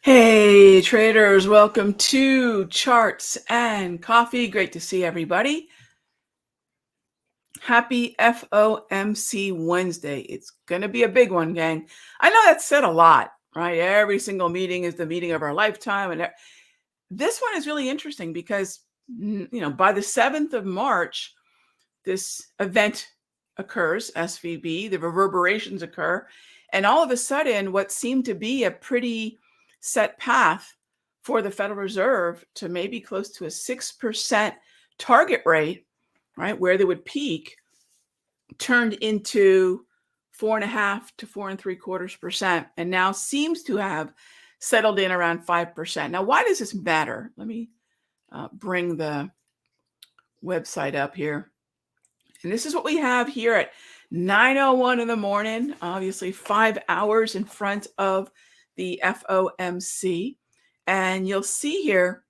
Hey traders, welcome to Charts and Coffee. Great to see everybody. Happy FOMC Wednesday. It's going to be a big one, gang. I know that's said a lot, right? Every single meeting is the meeting of our lifetime. And this one is really interesting because, by the 7th of March, this event occurs, SVB, the reverberations occur. And all of a sudden, what seemed to be a pretty set path for the Federal Reserve to maybe close to a 6% target rate, right, where they would peak, turned into 4.5 to 4.75%, and now seems to have settled in around 5%. Now, why does this matter? Let me bring the website up here. And this is what we have here at 9:01 in the morning, obviously 5 hours in front of the FOMC. And you'll see here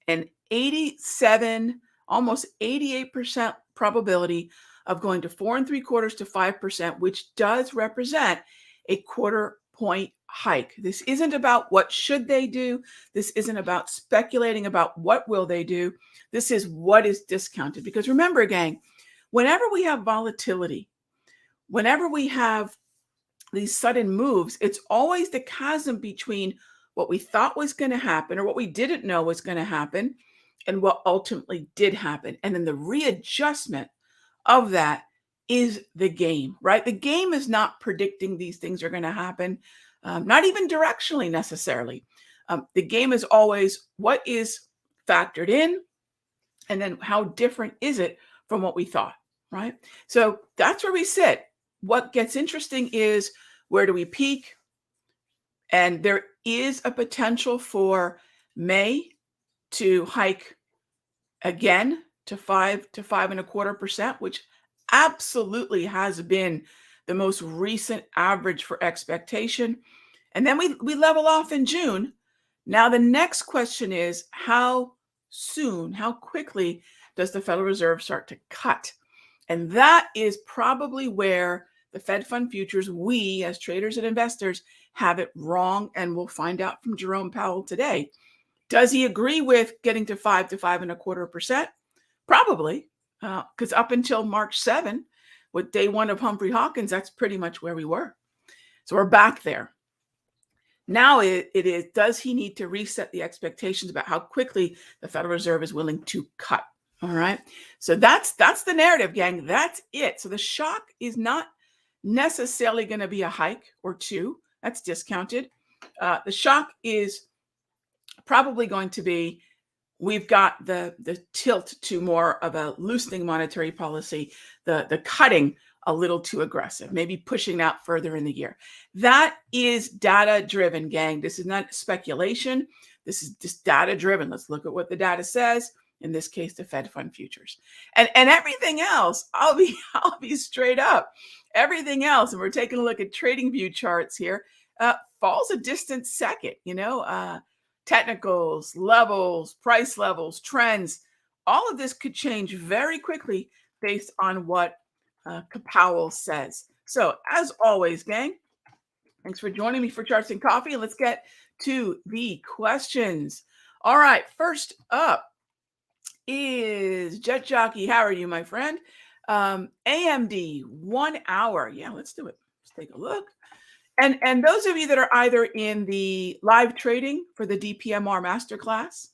an 87, almost 88% probability of going to 4.75 to 5%, which does represent a quarter point hike. This isn't about what should they do. This isn't about speculating about what will they do. This is what is discounted. Because remember, gang, whenever we have volatility, whenever we have these sudden moves, it's always the chasm between what we thought was going to happen or what we didn't know was going to happen and what ultimately did happen. And then the readjustment of that is the game, right? The game is not predicting these things are going to happen, not even directionally necessarily. The game is always what is factored in, and then how different is it from what we thought, right? So that's where we sit. What gets interesting is, where do we peak? And there is a potential for May to hike again to 5 to 5.25%, which absolutely has been the most recent average for expectation. And then we level off in June. Now, the next question is, how soon, how quickly does the Federal Reserve start to cut? And that is probably where the Fed Fund futures, we as traders and investors, have it wrong. And we'll find out from Jerome Powell today. Does he agree with getting to 5 to 5.25%? Probably, because up until March 7, with day one of Humphrey Hawkins, that's pretty much where we were. So we're back there. Now it is, does he need to reset the expectations about how quickly the Federal Reserve is willing to cut? All right. So that's the narrative, gang. That's it. So the shock is not necessarily going to be a hike or two. That's discounted. The shock is probably going to be, we've got the tilt to more of a loosening monetary policy, the cutting a little too aggressive, maybe pushing out further in the year. That is data driven, gang. This is not speculation. This is just data driven. Let's look at what the data says. In this case, the Fed Fund futures, and everything else. I'll be straight up. Everything else, and we're taking a look at trading view charts here, falls a distant second. Technicals, levels, price levels, trends. All of this could change very quickly based on what Powell says. So, as always, gang, thanks for joining me for Charts and Coffee. Let's get to the questions. All right, first up is Jet Jockey. How are you, my friend? AMD, 1 hour. Yeah, let's do it. Let's take a look. And those of you that are either in the live trading for the DPMR masterclass,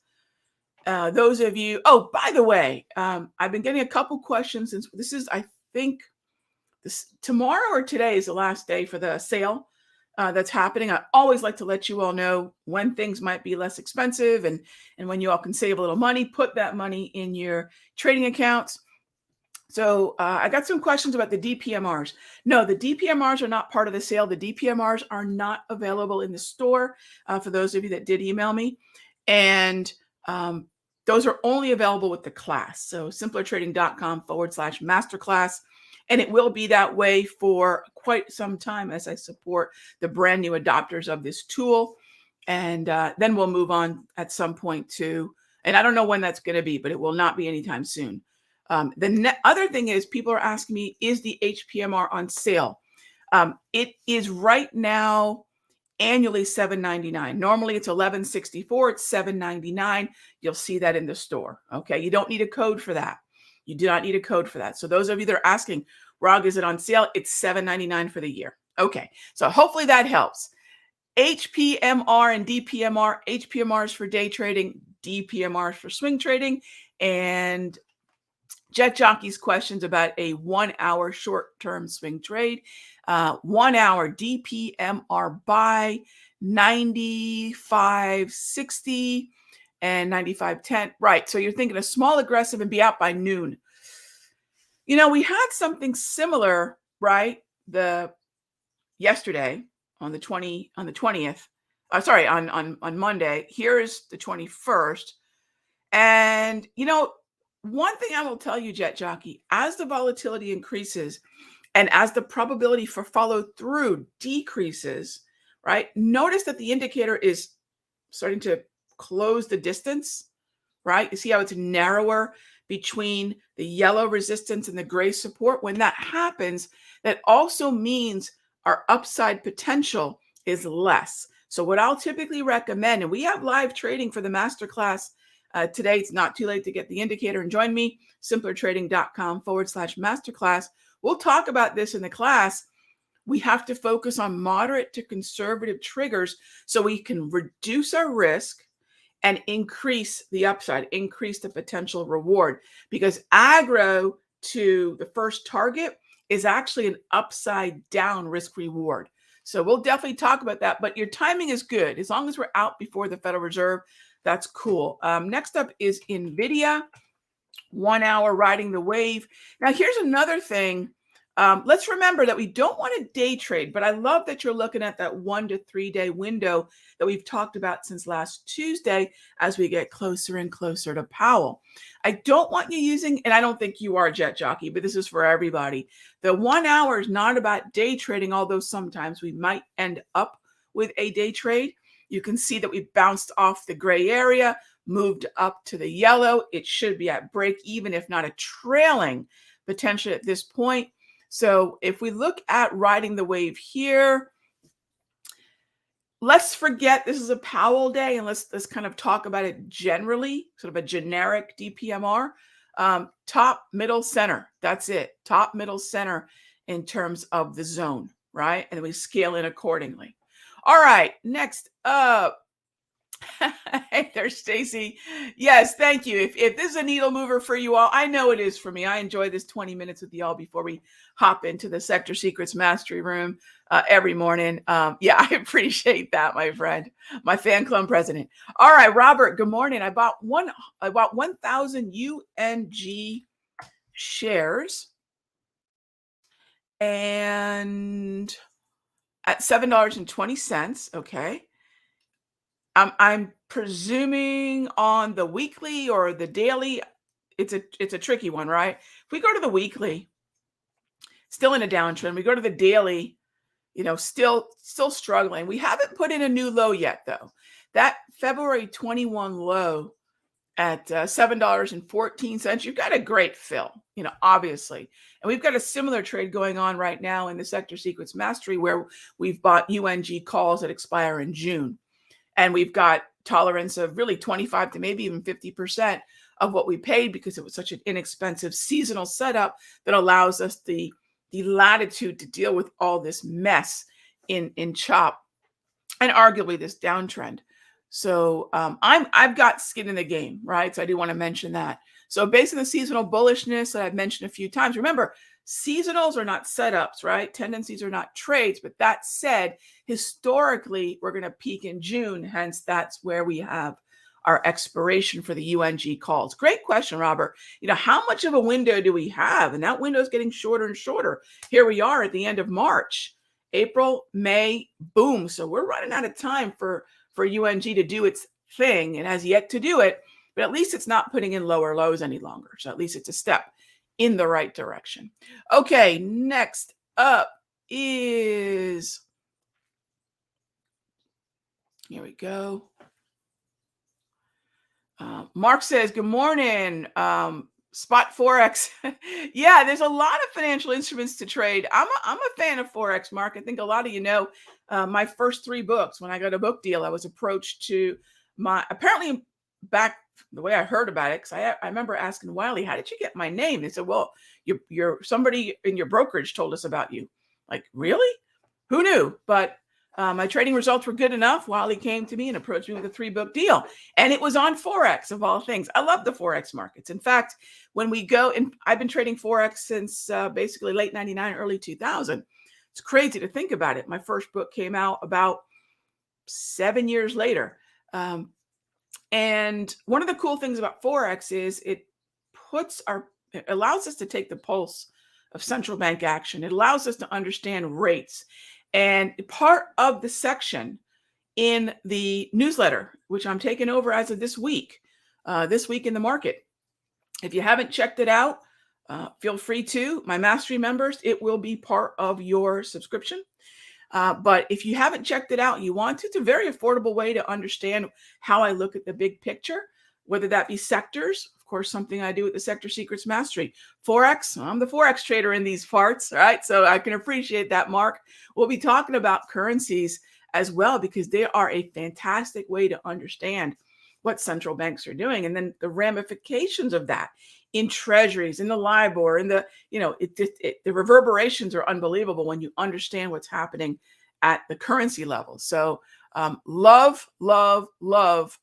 those of you, oh, by the way, I've been getting a couple questions since this is, I think, tomorrow or today is the last day for the sale that's happening. I always like to let you all know when things might be less expensive and when you all can save a little money, put that money in your trading accounts. So I got some questions about the DPMRs. No, the DPMRs are not part of the sale. The DPMRs are not available in the store for those of you that did email me. And those are only available with the class. So simplertrading.com/masterclass. And it will be that way for quite some time as I support the brand new adopters of this tool. And then we'll move on at some point to, and I don't know when that's going to be, but it will not be anytime soon. The other thing is, people are asking me, is the HPMR on sale? It is right now annually $7.99. Normally it's $11.64. It's $7.99. You'll see that in the store. Okay. You don't need a code for that. You do not need a code for that. So those of you that are asking, Rog, is it on sale? It's $7.99 for the year. Okay. So hopefully that helps. HPMR and DPMR. HPMR is for day trading. DPMR is for swing trading. And Jet Jockey's questions about a 1 hour short-term swing trade. 1 hour DPMR buy 95.60 and 95.10. Right. So you're thinking a small aggressive and be out by noon. You know, we had something similar, right? Yesterday on the 20th. Sorry, on Monday. Here's the 21st. And you know, one thing I will tell you, Jet Jockey, as the volatility increases and as the probability for follow through decreases, right? Notice that the indicator is starting to close the distance, right? You see how it's narrower between the yellow resistance and the gray support? When that happens, that also means our upside potential is less. So what I'll typically recommend, and we have live trading for the masterclass today. It's not too late to get the indicator and join me, simplertrading.com/masterclass. We'll talk about this in the class. We have to focus on moderate to conservative triggers so we can reduce our risk and increase the upside, increase the potential reward, because aggro to the first target is actually an upside down risk reward. So we'll definitely talk about that, but your timing is good. As long as we're out before the Federal Reserve, that's cool. Next up is NVIDIA, 1 hour riding the wave. Now, here's another thing. Let's remember that we don't want to day trade, but I love that you're looking at that 1 to 3 day window that we've talked about since last Tuesday as we get closer and closer to Powell. I don't want you using, and I don't think you are, Jet Jockey, but this is for everybody. The 1 hour is not about day trading, although sometimes we might end up with a day trade. You can see that we bounced off the gray area, moved up to the yellow. It should be at break even, if not a trailing potential at this point. So if we look at riding the wave here, let's forget this is a Powell day and let's kind of talk about it generally, sort of a generic DPMR. Top, middle, center. That's it. Top, middle, center in terms of the zone, right? And we scale in accordingly. All right, next up. Hey there, Stacy. Yes, thank you. If this is a needle mover for you all, I know it is for me. I enjoy this 20 minutes with y'all before we hop into the Sector Secrets Mastery Room every morning. Yeah, I appreciate that, my friend, my fan club president. All right, Robert, good morning. I bought 1,000 UNG shares and at $7.20. Okay. I'm presuming on the weekly or the daily, it's a tricky one, right? If we go to the weekly, still in a downtrend. We go to the daily, you know, still struggling. We haven't put in a new low yet, though. That February 21 low at $7.14, you've got a great fill, you know, obviously. And we've got a similar trade going on right now in the Sector Secrets Mastery where we've bought UNG calls that expire in June. And we've got tolerance of really 25 to maybe even 50% of what we paid because it was such an inexpensive seasonal setup that allows us the latitude to deal with all this mess in CHOP and arguably this downtrend. So I've got skin in the game, right? So I do want to mention that. So based on the seasonal bullishness that I've mentioned a few times, remember, seasonals are not setups, right? Tendencies are not trades. But that said, historically, we're going to peak in June. Hence, that's where we have our expiration for the UNG calls. Great question, Robert. You know, how much of a window do we have? And that window is getting shorter and shorter. Here we are at the end of March, April, May, boom. So we're running out of time for UNG to do its thing. It has yet to do it, but at least it's not putting in lower lows any longer. So at least it's a step in the right direction. Okay, next up is, here we go. Mark says, good morning. Spot Forex. Yeah, there's a lot of financial instruments to trade. I'm a fan of Forex, Mark. I think a lot of you know my first three books. When I got a book deal, I was approached to my apparently back the way I heard about it, because I remember asking Wiley, how did you get my name? They said, well, you're somebody in your brokerage told us about you. Like, really? Who knew? But my trading results were good enough. Wiley came to me and approached me with a 3-book deal. And it was on Forex, of all things. I love the Forex markets. In fact, when we go, and I've been trading Forex since basically late 99, early 2000. It's crazy to think about it. My first book came out about 7 years later. And one of the cool things about Forex is it allows us to take the pulse of central bank action. It allows us to understand rates. And part of the section in the newsletter, which I'm taking over as of this week in the market. If you haven't checked it out, feel free to. My mastery members, it will be part of your subscription. But if you haven't checked it out, you want to, it's a very affordable way to understand how I look at the big picture, whether that be sectors, of course, something I do with the Sector Secrets Mastery. Forex, I'm the Forex trader in these parts, right? So I can appreciate that, Mark. We'll be talking about currencies as well, because they are a fantastic way to understand what central banks are doing, and then the ramifications of that in treasuries, in the LIBOR, in the, the reverberations are unbelievable when you understand what's happening at the currency level. So love Forex.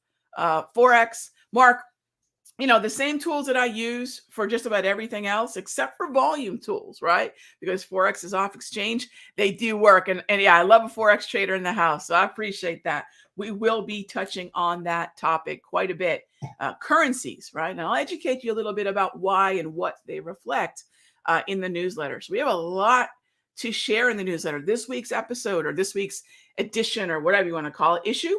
Mark, the same tools that I use for just about everything else, except for volume tools, right? Because Forex is off exchange, they do work. And yeah, I love a Forex trader in the house. So I appreciate that. We will be touching on that topic quite a bit. Currencies, right? And I'll educate you a little bit about why and what they reflect in the newsletter. So we have a lot to share in the newsletter. This week's episode, or this week's edition, or whatever you want to call it, issue,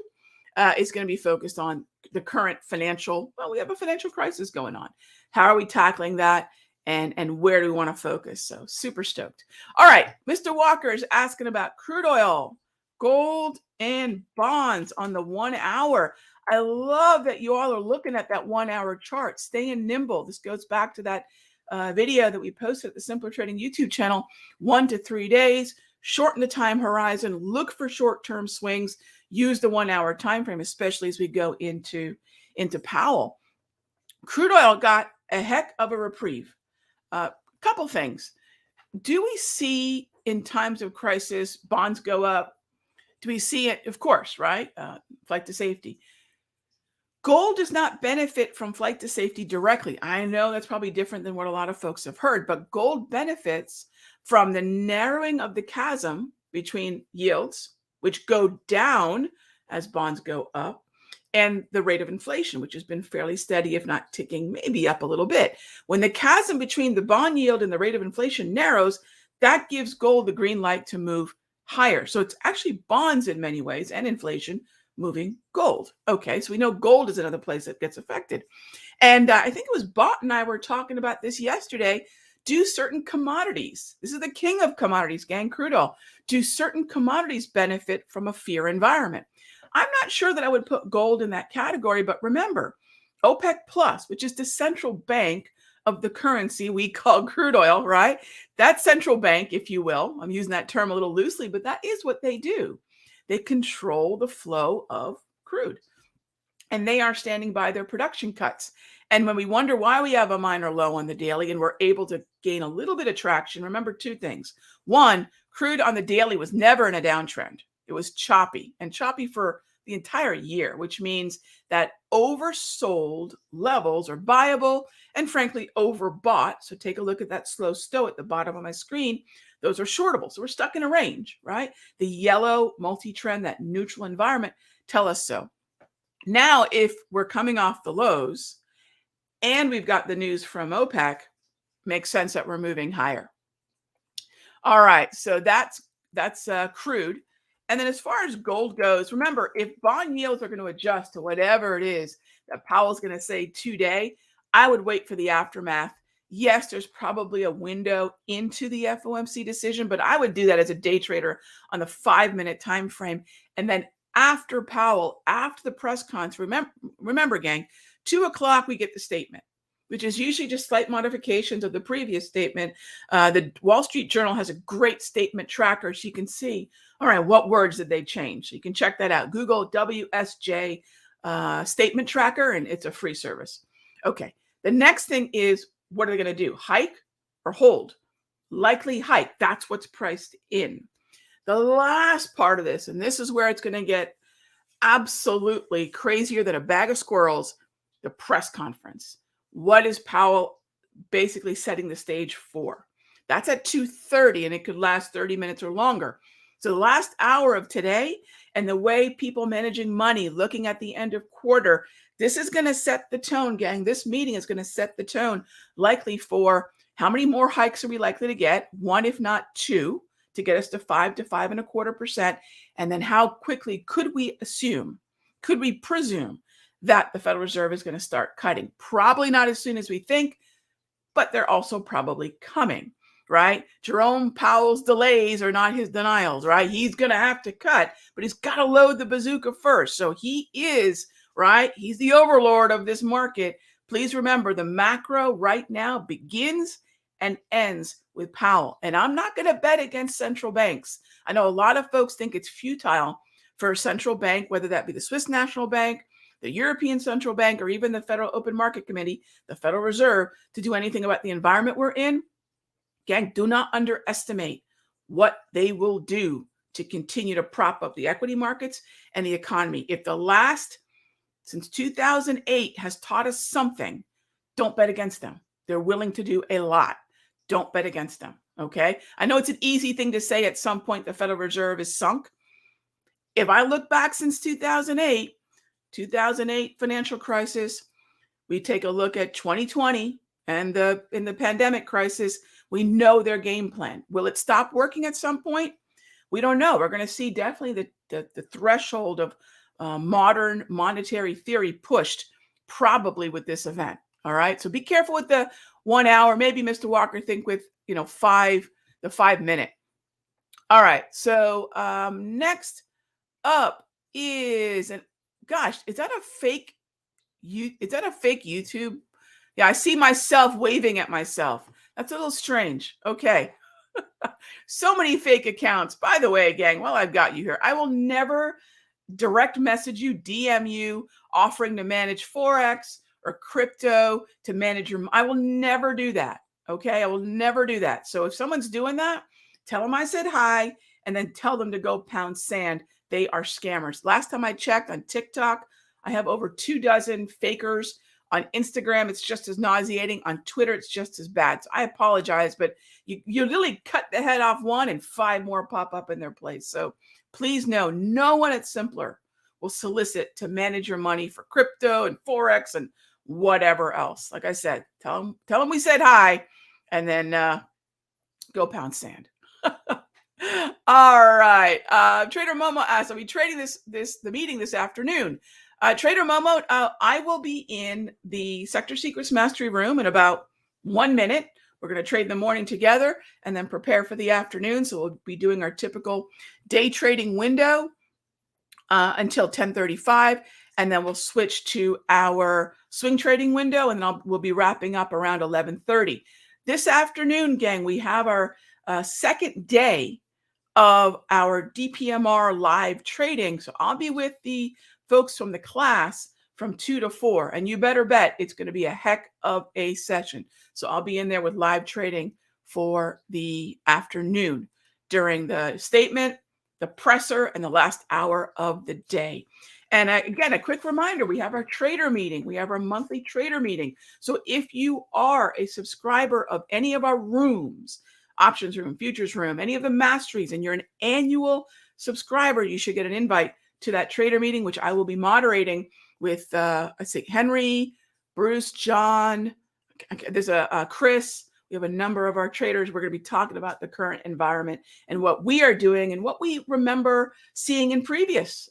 is going to be focused on the current we have a financial crisis going on. How are we tackling that? And where do we want to focus? So super stoked. All right. Mr. Walker is asking about crude oil, gold, and bonds on the 1 hour. I love that you all are looking at that 1 hour chart, staying nimble. This goes back to that video that we posted at the Simpler Trading YouTube channel, 1 to 3 days, shorten the time horizon, look for short-term swings, use the 1 hour time frame, especially as we go into Powell. Crude oil got a heck of a reprieve. Couple things. Do we see in times of crisis bonds go up? Do we see it? Of course, right? Flight to safety. Gold does not benefit from flight to safety directly. I know that's probably different than what a lot of folks have heard, but gold benefits from the narrowing of the chasm between yields, which go down as bonds go up, and the rate of inflation, which has been fairly steady, if not ticking maybe up a little bit. When the chasm between the bond yield and the rate of inflation narrows, that gives gold the green light to move higher. So it's actually bonds in many ways, and inflation moving gold. Okay, so we know gold is another place that gets affected. And I think it was Bot and I were talking about this yesterday. Do certain commodities, this is the king of commodities, gang, crude oil, do certain commodities benefit from a fear environment? I'm not sure that I would put gold in that category, but remember, OPEC Plus, which is the central bank of the currency we call crude oil, right? That central bank, if you will, I'm using that term a little loosely, but that is what they do. They control the flow of crude, and they are standing by their production cuts. And when we wonder why we have a minor low on the daily and we're able to gain a little bit of traction, remember two things. One, crude on the daily was never in a downtrend. It was choppy, and choppy for the entire year, which means that oversold levels are buyable and frankly overbought. So take a look at that slow stow at the bottom of my screen. Those are shortable. So we're stuck in a range, right? The yellow multi-trend, that neutral environment, tell us so. Now, if we're coming off the lows and we've got the news from OPEC, makes sense that we're moving higher. All right, so that's crude. And then as far as gold goes, remember, if bond yields are going to adjust to whatever it is that Powell's going to say today, I would wait for the aftermath. Yes, there's probably a window into the FOMC decision, but I would do that as a day trader on the 5-minute time frame. And then after Powell, after the press conference, remember, gang, 2 o'clock, we get the statement. which is usually just slight modifications of the previous statement. The Wall Street Journal has a great statement tracker, so you can see, all right, what words did they change? So you can check that out. Google WSJ statement tracker, and it's a free service. Okay, the next thing is, what are they going to do? Hike or hold? Likely hike. That's what's priced in. The last part of this, and this is where it's going to get absolutely crazier than a bag of squirrels, the press conference. What is Powell basically setting the stage for? That's at 2:30, and it could last 30 minutes or longer. So the last hour of today and the way people managing money, looking at the end of quarter, this is going to set the tone, gang. This meeting is going to set the tone likely for how many more hikes are we likely to get? One, if not two, to get us to 5 to 5.25%. And then how quickly could we presume that the Federal Reserve is going to start cutting? Probably not as soon as we think, but they're also probably coming, right? Jerome Powell's delays are not his denials, right? He's going to have to cut, but he's got to load the bazooka first. So he is, right? He's the overlord of this market. Please remember, the macro right now begins and ends with Powell. And I'm not going to bet against central banks. I know a lot of folks think it's futile for a central bank, whether that be the Swiss National Bank, the European Central Bank, or even the Federal Open Market Committee, the Federal Reserve, to do anything about the environment we're in. Gang, do not underestimate what they will do to continue to prop up the equity markets and the economy. If the last, since 2008, has taught us something, don't bet against them. They're willing to do a lot. Don't bet against them, okay? I know it's an easy thing to say at some point the Federal Reserve is sunk. If I look back since 2008 financial crisis, we take a look at 2020 and in the pandemic crisis, we know their game plan. Will it stop working at some point? We don't know. We're going to see definitely the threshold of modern monetary theory pushed probably with this event. All right. So be careful with the 1 hour. Maybe Mr. Walker, think with, the 5 minute. All right. So next up is, and gosh, is that a fake YouTube? Yeah, I see myself waving at myself. That's a little strange. Okay. So many fake accounts. By the way, gang, while I've got you here, I will never direct message you, DM you, offering to manage Forex or crypto to manage I will never do that. Okay. I will never do that. So if someone's doing that, tell them I said hi and then tell them to go pound sand. They are scammers. Last time I checked on TikTok, I have over 24 fakers. On Instagram, it's just as nauseating. On Twitter, it's just as bad. So I apologize, but you literally cut the head off one and 5 more pop up in their place. So please know, no one at Simpler will solicit to manage your money for crypto and Forex and whatever else. Like I said, tell them we said hi, and then go pound sand. All right. Trader Momo asks, are we trading the meeting this afternoon? Trader Momo, I will be in the Sector Secrets Mastery Room in about 1 minute. We're going to trade the morning together and then prepare for the afternoon. So we'll be doing our typical day trading window until 10:35. And then we'll switch to our swing trading window, and then we'll be wrapping up around 11:30. This afternoon, gang, we have our second day of our DPMR live trading. So I'll be with the folks from the class from 2 to 4, and you better bet it's going to be a heck of a session. So I'll be in there with live trading for the afternoon during the statement, the presser, and the last hour of the day. And again, a quick reminder, we have our trader meeting. We have our monthly trader meeting. So if you are a subscriber of any of our rooms, options room, futures room, any of the masteries, and you're an annual subscriber, you should get an invite to that trader meeting, which I will be moderating with, I think, Henry, Bruce, John, there's a Chris. We have a number of our traders. We're going to be talking about the current environment and what we are doing and what we remember seeing in previous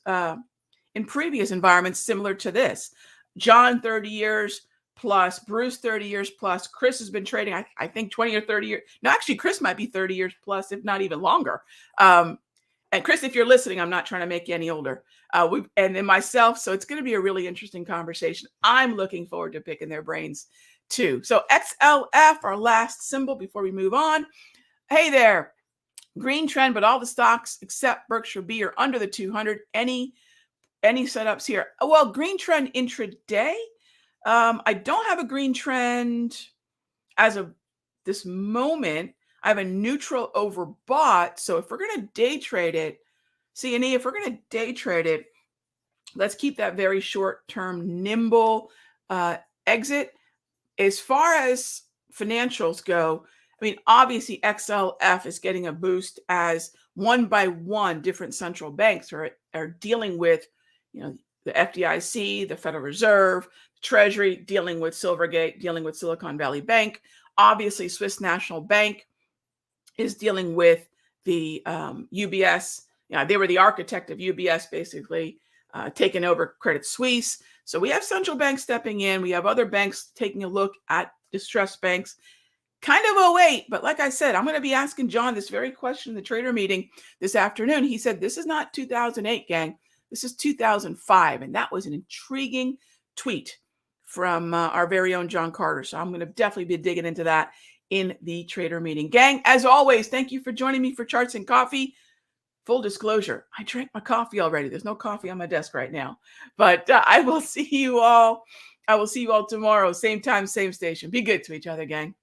environments similar to this. John, 30 years plus, Bruce, 30 years plus. Chris has been trading, I think 20 or 30 years. No, actually, Chris might be 30 years plus, if not even longer. And Chris, if you're listening, I'm not trying to make you any older. And then myself. So it's going to be a really interesting conversation. I'm looking forward to picking their brains 2. So XLF, our last symbol before we move on. Hey there, green trend, but all the stocks except Berkshire B are under the 200. Any setups here? Well, green trend intraday. I don't have a green trend as of this moment. I have a neutral overbought. So if we're going to day trade it, C&E, if we're going to day trade it, let's keep that very short-term nimble exit. As far as financials go, I mean, obviously XLF is getting a boost as one by one different central banks are dealing with, the FDIC, the Federal Reserve, Treasury, dealing with Silvergate, dealing with Silicon Valley Bank. Obviously, Swiss National Bank is dealing with the UBS. They were the architect of UBS, basically, taking over Credit Suisse. So we have central banks stepping in. We have other banks taking a look at distressed banks. Kind of a wait, but like I said, I'm going to be asking John this very question in the trader meeting this afternoon. He said, this is not 2008, gang. This is 2005. And that was an intriguing tweet from our very own John Carter. So I'm going to definitely be digging into that in the trader meeting. Gang, as always, thank you for joining me for Charts and Coffee. Full disclosure, I drank my coffee already. There's no coffee on my desk right now. But I will see you all. I will see you all tomorrow. Same time, same station. Be good to each other, gang.